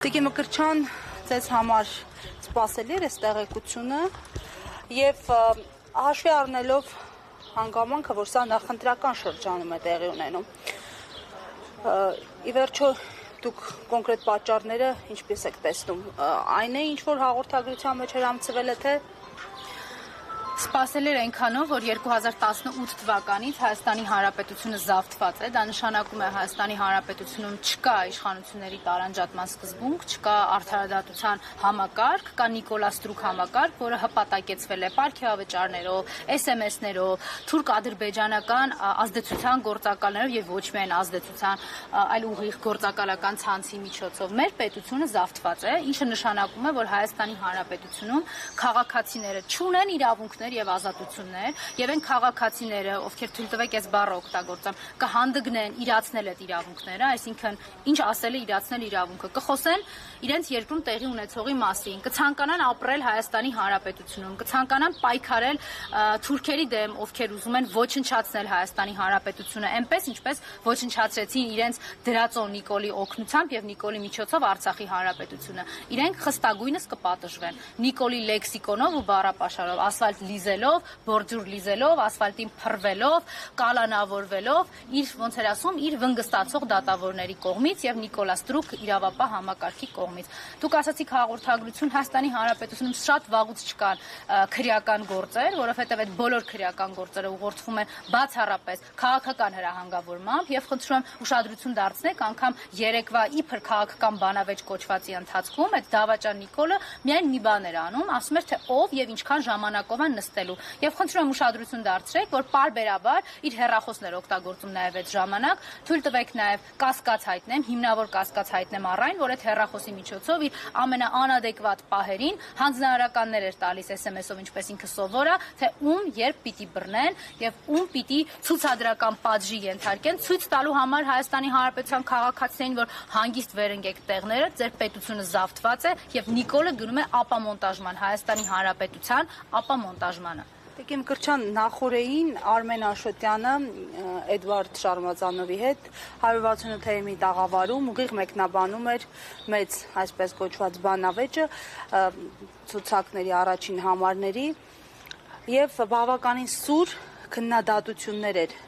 Տիկի Մկրտչյան, ձեզ համար սպասելի էր այս տեղեկությունը եւ հաշվի առնելով հանգամանքը, որ սա նախընտրական շրջանում է տեղի ունենում։ Ի վերջո դուք կոնկրետ պատճառները ինչպես եք տեսնում, այն է, ինչ որ հաղորդագրության մեջ հրամցվել է, թե Սպասել էր այնքանով, որ 2018 թվականից Հայաստանի Հանրապետությունը զավթված է, դա նշանակում է Հայաստանի Հանրապետությունում չկա իշխանությունների տարանջատման սկզբունք, չկա արդարադատության համակարգ, կա Նիկոլա Ստրուկ համակարգ, որը հպատակեցվել է պարգևավճարներով, SMS-ներով, թուրք-ադրբեջանական ազդեցության գործակալներով եւ ոչ միայն ազդեցության, այլ ուղիղ գործակալական ցանցի միջոցով։ Մեր պետությունը զավթված է, ինչը նշանակում է, որ Հայաստանի Հանրապետությունում քաղաքացիները չունեն իրավունքներ եւ ազատություններ, եւ այն քաղաքացիները, ովքեր թույլ տվեք այս բառը օգտագործեմ, կհանդգնեն իրացնել այդ իրավունքները, այսինքն ինչ ասել է իրացնել իրավունքը, կխոսեն իրենց երկրում տեղի ունեցողի մասին, կցանկանան ապրել Հայաստանի Հանրապետությունում, կցանկանան պայքարել թուրքերի դեմ, ովքեր ուզում են ոչնչացնել Հայաստանի Հանրապետությունը, այնպես ինչպես ոչնչացրեցին իրենց դրածո Նիկոլի օգնությամբ եւ Նիկոլի միջոցով Արցախի Հանրապետությունը։ Իրենք խստագույնս կպատժվեն Նիկոլի լեքսիկոնով ու բառապաշարով, ասֆալտ լիզելով, բորջուր լիզելով, ասֆալտին փռվելով, կալանավորվելով, իր ոնց էր ասում, իր վնգստացող դատավորների կողմից եւ Նիկոլա Ստրուկ իրավապահ համակարգի կողմից։ Դուք ասացիք հաղորդագրություն, Հայաստանի Հանրապետությունում շատ վաղուց չկան քրեական գործեր, որովհետեւ այդ բոլոր քրեական գործերը ուղղորդվում են բացառապես քաղաքական հրահանգավորմամբ եւ խնդրում եմ ուշադրություն դարձնեք անգամ երեկվա իբր քաղաքական բանավեճ կոչվածի ընթացքում այդ դավաճան Նիկոլը միայն մի բան էր անում, ասում էր թե ով եւ ինչքան ժամանակով են նստելու եւ խնդրում եմ ուշադրություն դարձրեք, որ պարբերաբար իր հեռախոսներ օգտագործում նաեւ այդ ժամանակ, թույլ տվեք նաեւ կասկած հայտնեմ, հիմնավոր կասկած հայտնեմ առայն, որ այդ հեռախոսի միջոցով իր ամենաանադեկվատ պահերին հանձնարարականներ էր տալիս SMS-ով, ինչպես ինքը սովոր է, թե ում երբ պիտի բռնեն եւ ում պիտի ցուցադրական պատժի ենթարկեն, ցույց տալու համար Հայաստանի Հանրապետության քաղաքացիներին, որ հանգիստ վերընկեք տեղները, ձեր պետությունը զավթված է եւ Նիկոլը գնում է ապամոնտաժման Հայաստանի Հանրապետության ապամոնտաժմանը։ Տիկի Մկրտչյան, նախորդին Արմեն Աշոտյանը Էդվարդ Շարմազանովի հետ 168-ի տաղավարում ուղիղ մեկնաբանում էր մեծ, այսպես կոչված բանավեճը, ցուցակների առաջին համարների եւ բավականին սուր քննադատություններ էր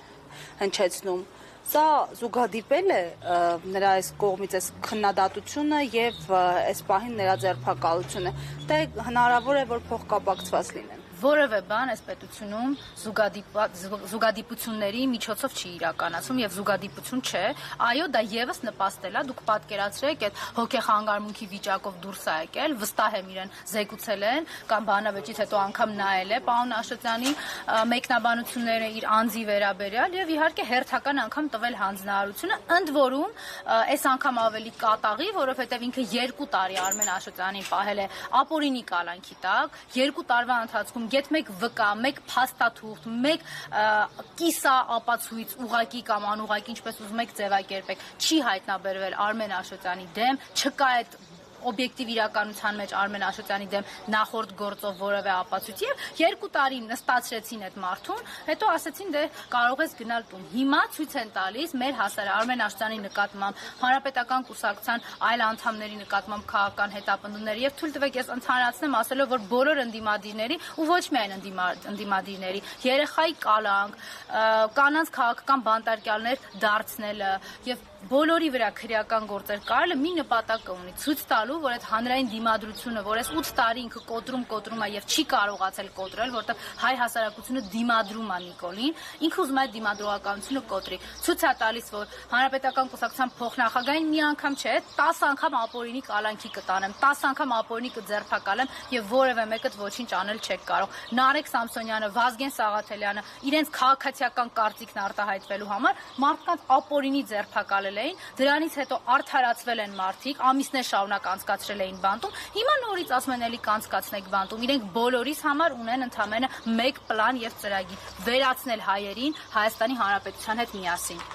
հնչեցնում։ Սա զուգադիպել է նրա այս կողմից այս քննադատությունը եւ այս պահին նրա ձերբակալությունը, թե հնարավոր է, որ փոխկապակցված լինեն։ Որևէ բան այս պետությունում զուգադիպությունների միջոցով չի իրականացում եւ զուգադիպություն չէ, այո, դա եւս նպաստել է, դուք պատկերացրեք այդ հոգեխանգարմունքի վիճակով դուրս է եկել, վստահ եմ իրեն զեկուցել են կամ բանավեճից հետո անգամ նայել է պարոն Աշոտյանի մեկնաբանությունները իր անձի վերաբերյալ եւ իհարկե հերթական անգամ տվել հանձնարարությունը, ընդ որում այս անգամ ավելի կատաղի, որովհետեւ ինքը 2 տարի Արմեն Աշոտյանին պահել է ապօրինի կալանքի տակ, 2 տարվա ընթացքում Գետ մեկ վկա, մեկ փաստաթուղթ, մեկ կիսա ապացույց, ուղակի կամ անուղակի, ինչպես ուզում եք ձևակերպեք, չի հայտնաբերվել Արմեն Աշոտյանի դեմ, չկա այդ օբյեկտիվ իրականության մեջ Արմեն Աշոտյանի դեմ նախորդ գործով որևէ ապացույց եւ 2 տարի նստացրեցին այդ մարդուն, հետո ասեցին դե կարող ես գնալ տուն։ Հիմա ցույց են տալիս մեր հասարակ Արմեն Աշոտյանի նկատմամբ, Հանրապետական կուսակցության այլ անդամների նկատմամբ քաղաքական հետապնդումներ եւ թույլ տվեք ես ընդհանրացնեմ ասելով, որ բոլոր ընդդիմադիրների ու ոչ միայն ընդդիմադիրների երեխայի կալանք, կանանց քաղաքական բանտարկյալներ դարձնելը եւ բոլորի վրա քրեական գործեր կարելը մի նպատակ ունի ցույց տալու, որ այդ հանրային դիմադրությունը, որ այս 8 տարի ինքը կոտրում է եւ չի կարողացել կոտրել, որտեղ հայ հասարակությունը դիմադրում է Նիկոլին, ինքը ուզում է այդ դիմադրողականությունը կոտրի։ Ցույց է տալիս, որ Հանրապետական կուսակցության փոխնախագահին մի անգամ չէ, 10 անգամ ապօրինի կալանքի կտանեմ, 10 անգամ ապօրինի կձերբակալեմ եւ որևէ մեկը ոչինչ անել չեք կարող։ Նարեկ Սամսոնյանը, Վազգեն Սաղաթելյանը իրենց քաղաքացիական կարծիքն արտահայտվելու համար մարդկանց ապօրինի ձերբակալել էին, դրանից հետո արդարացվել են մարդիկ, ամիսներ շարունակ անցկացրել էին բանտում, հիմա նորից ասում են էլի կանցկացնեք բանտում, իրենք բոլորիս համար ունեն ընդամենը մեկ պլան եւ ծրագիր՝ վերացնել հայերին Հայաստանի Հանրապետության հետ միասին։